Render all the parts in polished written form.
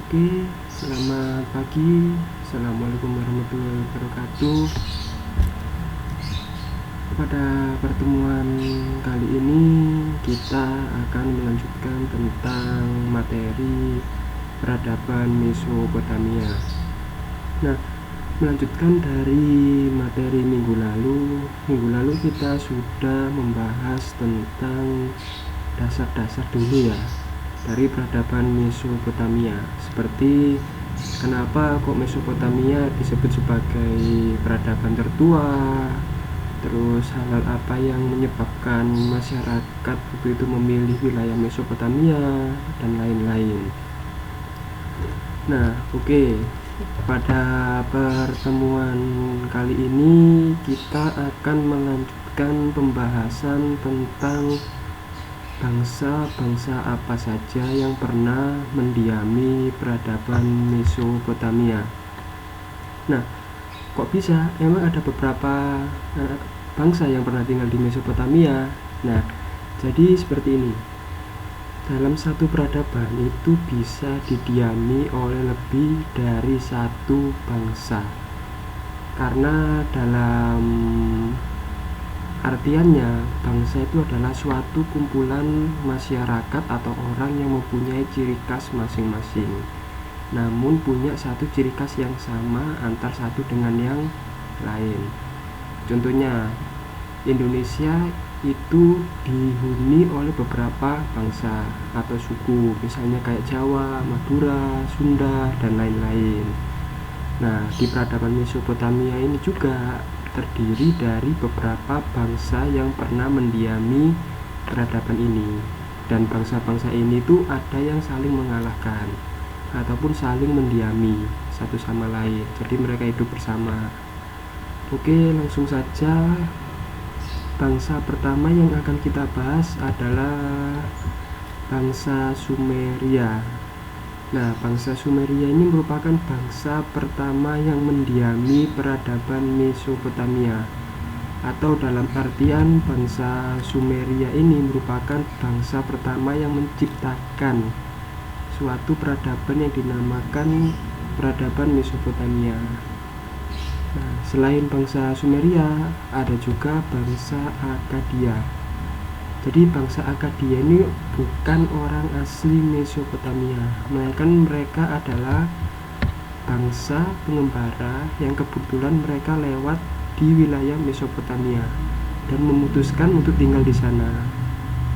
Oke, selamat pagi. Assalamualaikum warahmatullahi wabarakatuh. Pada pertemuan kali ini kita akan melanjutkan tentang materi peradaban Mesopotamia. Nah, melanjutkan dari materi minggu lalu kita sudah membahas tentang dasar-dasar dulu ya dari peradaban Mesopotamia, seperti kenapa kok Mesopotamia disebut sebagai peradaban tertua, terus hal-hal apa yang menyebabkan masyarakat waktu itu memilih wilayah Mesopotamia dan lain-lain. Nah, oke. Pada pertemuan kali ini kita akan melanjutkan pembahasan tentang bangsa-bangsa apa saja yang pernah mendiami peradaban Mesopotamia. Nah, kok bisa? Emang ada beberapa bangsa yang pernah tinggal di Mesopotamia. Nah, jadi seperti ini. Dalam satu peradaban itu bisa didiami oleh lebih dari satu bangsa, karena dalam artiannya bangsa itu adalah suatu kumpulan masyarakat atau orang yang mempunyai ciri khas masing-masing, namun punya satu ciri khas yang sama antar satu dengan yang lain. Contohnya, Indonesia itu dihuni oleh beberapa bangsa atau suku, misalnya kayak Jawa, Madura, Sunda, dan lain-lain. Nah, di peradaban Mesopotamia ini juga terdiri dari beberapa bangsa yang pernah mendiami peradaban ini, dan bangsa-bangsa ini tuh ada yang saling mengalahkan ataupun saling mendiami satu sama lain, jadi mereka hidup bersama. Oke, langsung saja. Bangsa pertama yang akan kita bahas adalah bangsa Sumeria. Nah, bangsa Sumeria ini merupakan bangsa pertama yang mendiami peradaban Mesopotamia, atau dalam artian bangsa Sumeria ini merupakan bangsa pertama yang menciptakan suatu peradaban yang dinamakan peradaban Mesopotamia. Nah, selain bangsa Sumeria, ada juga bangsa Akkadia. Jadi bangsa Akkadia ini bukan orang asli Mesopotamia, melainkan mereka adalah bangsa pengembara yang kebetulan mereka lewat di wilayah Mesopotamia dan memutuskan untuk tinggal di sana.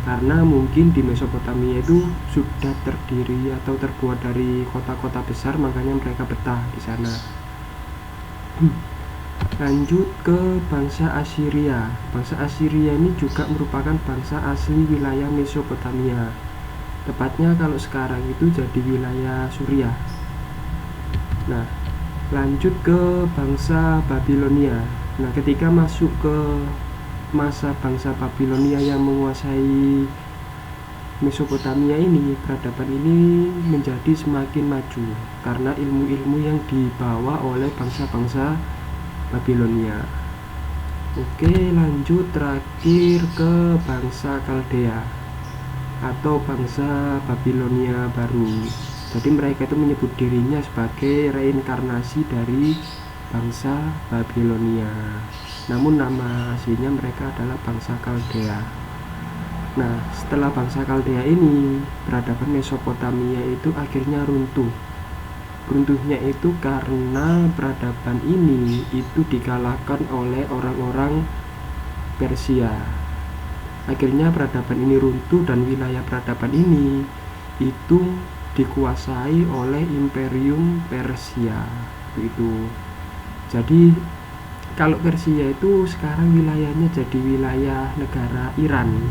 Karena mungkin di Mesopotamia itu sudah terdiri atau terbuat dari kota-kota besar, makanya mereka betah di sana. Lanjut ke bangsa Assyria. Bangsa Assyria ini juga merupakan bangsa asli wilayah Mesopotamia. Tepatnya kalau sekarang itu jadi wilayah Suriah. Nah, lanjut ke bangsa Babilonia. Nah, ketika masuk ke masa bangsa Babilonia yang menguasai Mesopotamia ini, peradaban ini menjadi semakin maju karena ilmu-ilmu yang dibawa oleh bangsa-bangsa Babilonia. Oke, lanjut terakhir ke bangsa Kaldea atau bangsa Babilonia baru. Jadi mereka itu menyebut dirinya sebagai reinkarnasi dari bangsa Babilonia, namun nama aslinya mereka adalah bangsa Kaldea. Nah, setelah bangsa Kaldea ini, peradaban Mesopotamia itu akhirnya runtuh. Runtuhnya itu karena peradaban ini itu dikalahkan oleh orang-orang Persia. Akhirnya peradaban ini runtuh dan wilayah peradaban ini itu dikuasai oleh Imperium Persia. Begitu. Jadi kalau Persia itu sekarang wilayahnya jadi wilayah negara Iran.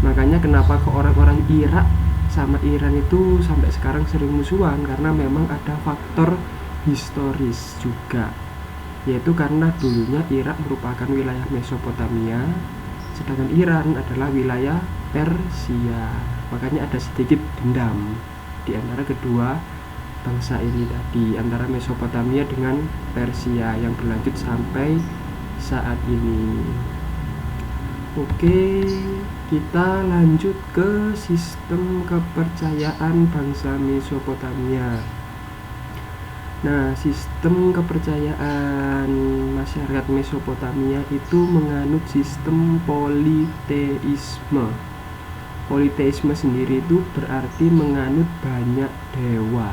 Makanya kenapa kok orang-orang Irak sama Iran itu sampai sekarang sering musuhan, karena memang ada faktor historis juga, yaitu karena dulunya Irak merupakan wilayah Mesopotamia, sedangkan Iran adalah wilayah Persia. Makanya ada sedikit dendam di antara kedua bangsa ini tadi, antara Mesopotamia dengan Persia, yang berlanjut sampai saat ini. Oke, kita lanjut ke sistem kepercayaan bangsa Mesopotamia. Nah, sistem kepercayaan masyarakat Mesopotamia itu menganut sistem politeisme. Politeisme sendiri itu berarti menganut banyak dewa.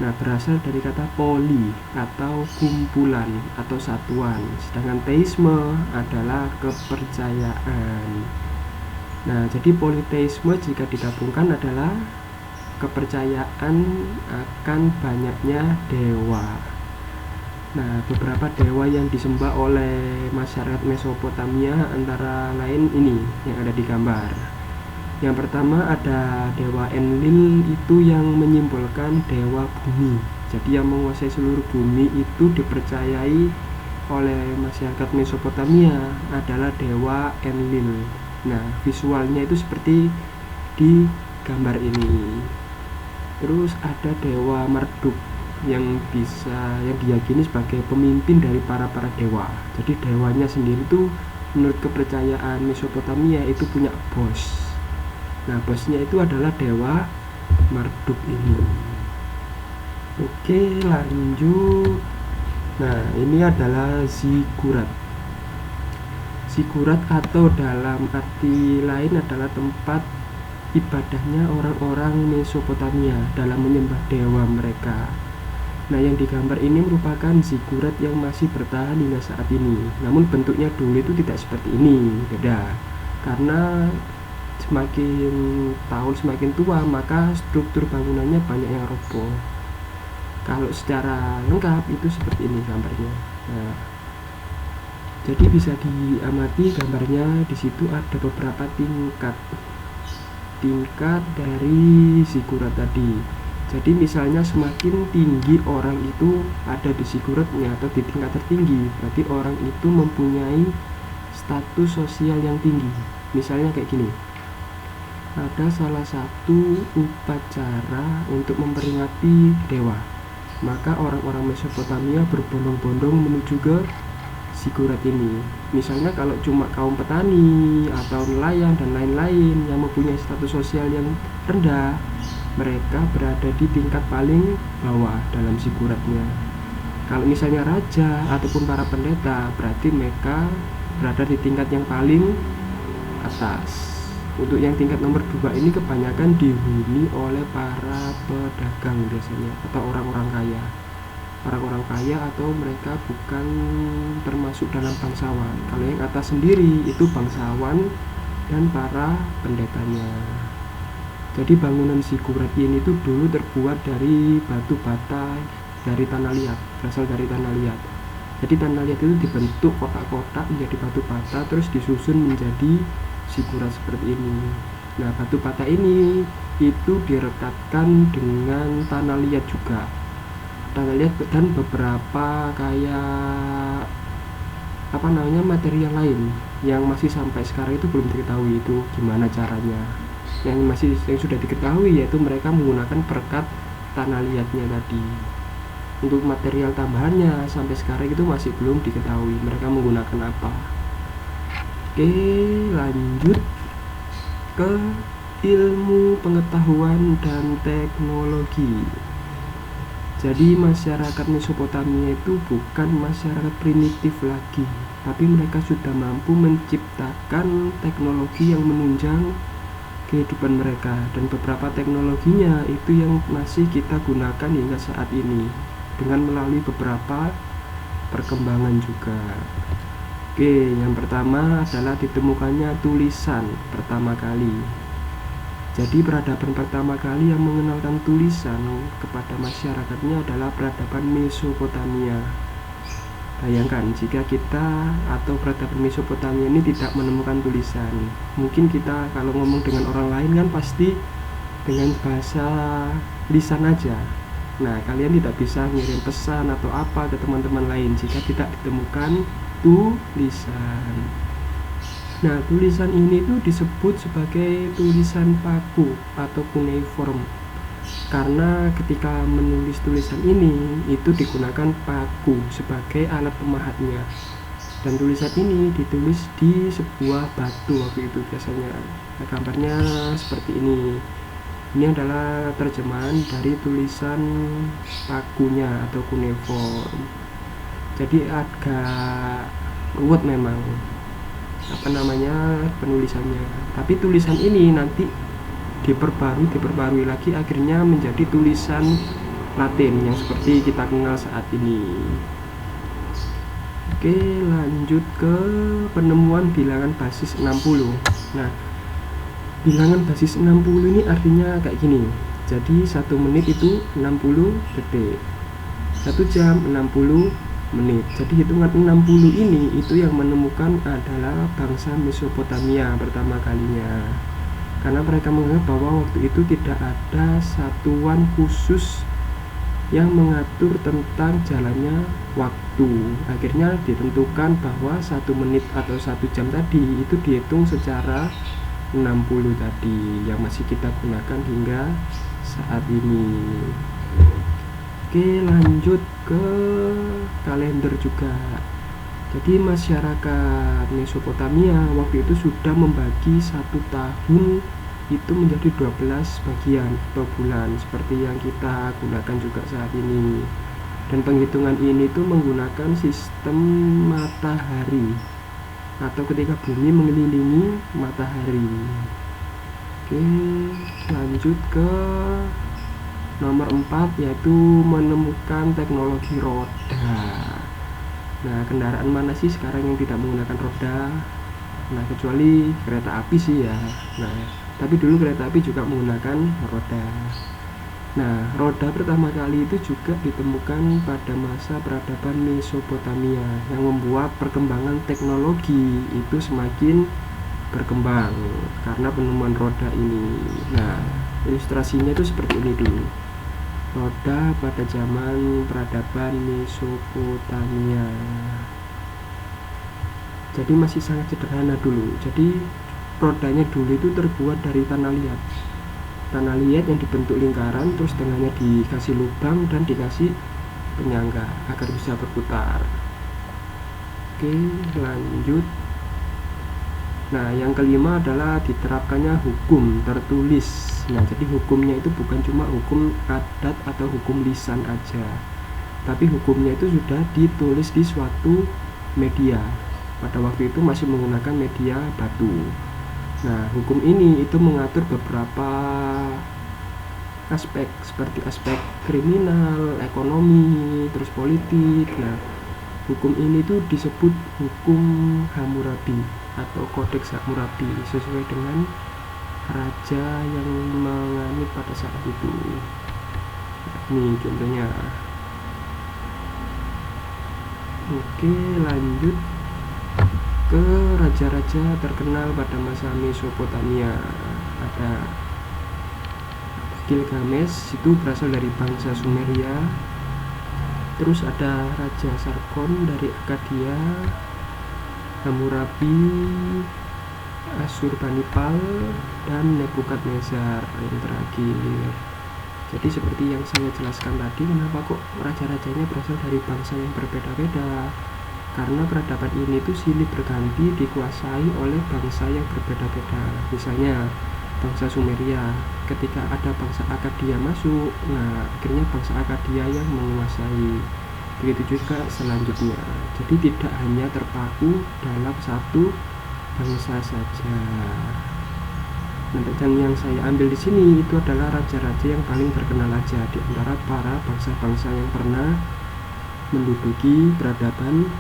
Nah, berasal dari kata poli atau kumpulan atau satuan, sedangkan teisme adalah kepercayaan. Nah, jadi politeisme jika digabungkan adalah kepercayaan akan banyaknya dewa. Nah, beberapa dewa yang disembah oleh masyarakat Mesopotamia antara lain ini yang ada di gambar. Yang pertama ada dewa Enlil, itu yang menyimbolkan dewa bumi. Jadi yang menguasai seluruh bumi itu dipercayai oleh masyarakat Mesopotamia adalah dewa Enlil. Nah, visualnya itu seperti di gambar ini. Terus ada dewa Marduk yang diyakini sebagai pemimpin dari para dewa. Jadi dewanya sendiri tuh menurut kepercayaan Mesopotamia itu punya bos. Nah, bosnya itu adalah dewa Marduk ini. Oke, lanjut. Nah, ini adalah zikurat. Zikurat atau dalam arti lain adalah tempat ibadahnya orang-orang Mesopotamia dalam menyembah dewa mereka. Nah, yang digambar ini merupakan zikurat yang masih bertahan hingga saat ini. Namun bentuknya dulu itu tidak seperti ini, beda. Karena semakin tahun semakin tua, maka struktur bangunannya banyak yang roboh. Kalau secara lengkap itu seperti ini gambarnya. Nah, jadi bisa diamati gambarnya, di situ ada beberapa tingkat dari zikurat tadi. Jadi misalnya semakin tinggi orang itu ada di zikuratnya atau di tingkat tertinggi, berarti orang itu mempunyai status sosial yang tinggi. Misalnya kayak gini, ada salah satu upacara untuk memperingati dewa, maka orang-orang Mesopotamia berbondong-bondong menuju ke zikurat ini. Misalnya kalau cuma kaum petani atau nelayan dan lain-lain yang mempunyai status sosial yang rendah, mereka berada di tingkat paling bawah dalam zikuratnya. Kalau misalnya raja ataupun para pendeta, berarti mereka berada di tingkat yang paling atas. Untuk yang tingkat nomor 2 ini kebanyakan dihuni oleh para pedagang biasanya, atau orang-orang kaya atau mereka bukan termasuk dalam bangsawan. Kalau yang atas sendiri itu bangsawan dan para pendetanya. Jadi bangunan zikurat ini tuh dulu terbuat dari batu bata dari tanah liat, berasal dari tanah liat. Jadi tanah liat itu dibentuk kotak-kotak menjadi batu bata, terus disusun menjadi zikurat seperti ini. Nah, batu bata ini itu direkatkan dengan tanah liat juga, tanah liat dan beberapa kayak material lain yang masih sampai sekarang itu belum diketahui itu gimana caranya. Yang sudah diketahui yaitu mereka menggunakan perekat tanah liatnya tadi. Untuk material tambahannya sampai sekarang itu masih belum diketahui mereka menggunakan apa. Oke, lanjut ke ilmu pengetahuan dan teknologi. Jadi masyarakat Mesopotamia itu bukan masyarakat primitif lagi, tapi mereka sudah mampu menciptakan teknologi yang menunjang kehidupan mereka, dan beberapa teknologinya itu yang masih kita gunakan hingga saat ini dengan melalui beberapa perkembangan juga. Oke, yang pertama adalah ditemukannya tulisan pertama kali. Jadi peradaban pertama kali yang mengenalkan tulisan kepada masyarakatnya adalah peradaban Mesopotamia. Bayangkan jika kita atau peradaban Mesopotamia ini tidak menemukan tulisan. Mungkin kita kalau ngomong dengan orang lain kan pasti dengan bahasa lisan aja. Nah, kalian tidak bisa ngirim pesan atau apa ke teman-teman lain jika tidak ditemukan tulisan. Nah, tulisan ini tuh disebut sebagai tulisan paku atau cuneiform, karena ketika menulis tulisan ini itu digunakan paku sebagai alat pemahatnya. Dan tulisan ini ditulis di sebuah batu waktu itu biasanya. Nah, gambarnya seperti ini. Ini adalah terjemahan dari tulisan pakunya atau cuneiform. Jadi agak ruwet memang penulisannya. Tapi tulisan ini nanti diperbarui lagi, akhirnya menjadi tulisan Latin yang seperti kita kenal saat ini. Oke, lanjut ke penemuan bilangan basis 60. Nah, bilangan basis 60 ini artinya kayak gini. Jadi 1 menit itu 60 detik, 1 jam 60 menit. Jadi hitungan 60 ini itu yang menemukan adalah bangsa Mesopotamia pertama kalinya. Karena mereka menganggap bahwa waktu itu tidak ada satuan khusus yang mengatur tentang jalannya waktu. Akhirnya ditentukan bahwa 1 menit atau 1 jam tadi itu dihitung secara 60 tadi, yang masih kita gunakan hingga saat ini. Oke, lanjut ke kalender juga. Jadi masyarakat Mesopotamia waktu itu sudah membagi 1 tahun itu menjadi 12 bagian atau bulan seperti yang kita gunakan juga saat ini. Dan penghitungan ini tuh menggunakan sistem matahari atau ketika bumi mengelilingi matahari. Oke, lanjut ke nomor 4, yaitu menemukan teknologi roda. Nah, kendaraan mana sih sekarang yang tidak menggunakan roda? Nah, kecuali kereta api sih ya. Nah, tapi dulu kereta api juga menggunakan roda. Nah, roda pertama kali itu juga ditemukan pada masa peradaban Mesopotamia yang membuat perkembangan teknologi itu semakin berkembang karena penemuan roda ini. Nah, ilustrasinya itu seperti ini dulu. Roda pada zaman peradaban Mesopotamia. Jadi masih sangat sederhana dulu. Jadi rodanya dulu itu terbuat dari tanah liat yang dibentuk lingkaran, terus tengahnya dikasih lubang dan dikasih penyangga agar bisa berputar. Oke, lanjut. Nah, yang kelima adalah diterapkannya hukum tertulis. Nah, jadi hukumnya itu bukan cuma hukum adat atau hukum lisan aja, tapi hukumnya itu sudah ditulis di suatu media. Pada waktu itu masih menggunakan media batu. Nah, hukum ini itu mengatur beberapa aspek seperti aspek kriminal, ekonomi, terus politik. Nah, hukum ini tuh disebut hukum Hammurabi atau kodeks Hammurabi sesuai dengan raja yang menganut pada saat itu. Ini contohnya. Oke, lanjut ke raja-raja terkenal pada masa Mesopotamia. Ada Gilgamesh, itu berasal dari bangsa Sumeria. Terus ada Raja Sargon dari Akkadia, Hammurabi, Assurbanipal, dan Nebukadnezar yang terakhir. Jadi seperti yang saya jelaskan tadi, kenapa kok raja-rajanya berasal dari bangsa yang berbeda-beda? Karena peradaban ini tuh silih berganti dikuasai oleh bangsa yang berbeda-beda. Misalnya bangsa Sumeria, ketika ada bangsa Akkadia masuk, nah akhirnya bangsa Akkadia yang menguasai. Begitu juga selanjutnya. Jadi tidak hanya terpaku dalam satu bangsa saja. Nah, dan yang saya ambil di sini itu adalah raja-raja yang paling terkenal aja di antara para bangsa-bangsa yang pernah menduduki peradaban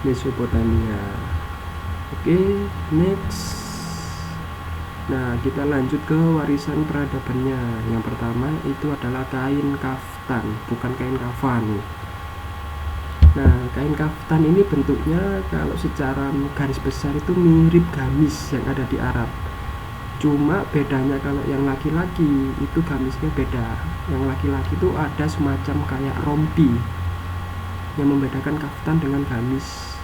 Mesopotamia. Oke, next. Nah, kita lanjut ke warisan peradabannya. Yang pertama itu adalah kain kaftan, bukan kain kafan. Nah, kain kaftan ini bentuknya kalau secara garis besar itu mirip gamis yang ada di Arab. Cuma bedanya kalau yang laki-laki itu gamisnya beda. Yang laki-laki itu ada semacam kayak rompi yang membedakan kaftan dengan gamis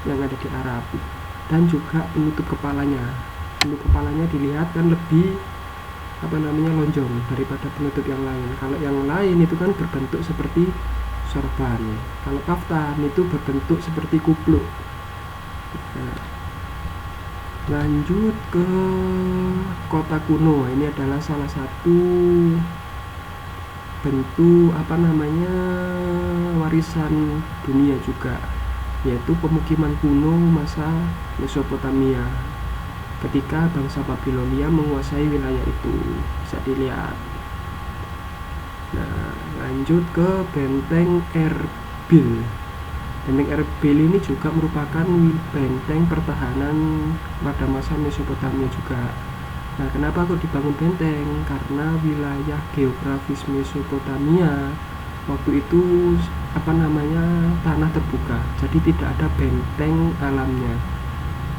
yang ada di Arab. Dan juga penutup kepalanya dilihat kan lebih lonjong daripada penutup yang lain. Kalau yang lain itu kan berbentuk seperti sorban. Kalau kaftan itu berbentuk seperti kupluk. Nah, lanjut ke kota kuno. Ini adalah salah satu bentuk warisan dunia juga, yaitu pemukiman kuno masa Mesopotamia ketika bangsa Babilonia menguasai wilayah itu. Bisa dilihat. Nah, lanjut ke benteng Erbil. Benteng Erbil ini juga merupakan benteng pertahanan pada masa Mesopotamia juga. Nah, kenapa kok dibangun benteng? Karena wilayah geografis Mesopotamia waktu itu tanah terbuka, jadi tidak ada benteng alamnya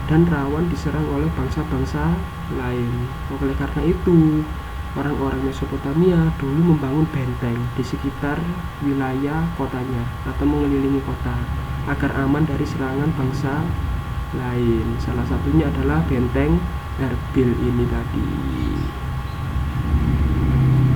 dan rawan diserang oleh bangsa-bangsa lain. Oleh karena itu, orang-orang Mesopotamia dulu membangun benteng di sekitar wilayah kotanya atau mengelilingi kota agar aman dari serangan bangsa lain. Salah satunya adalah benteng Erbil ini tadi.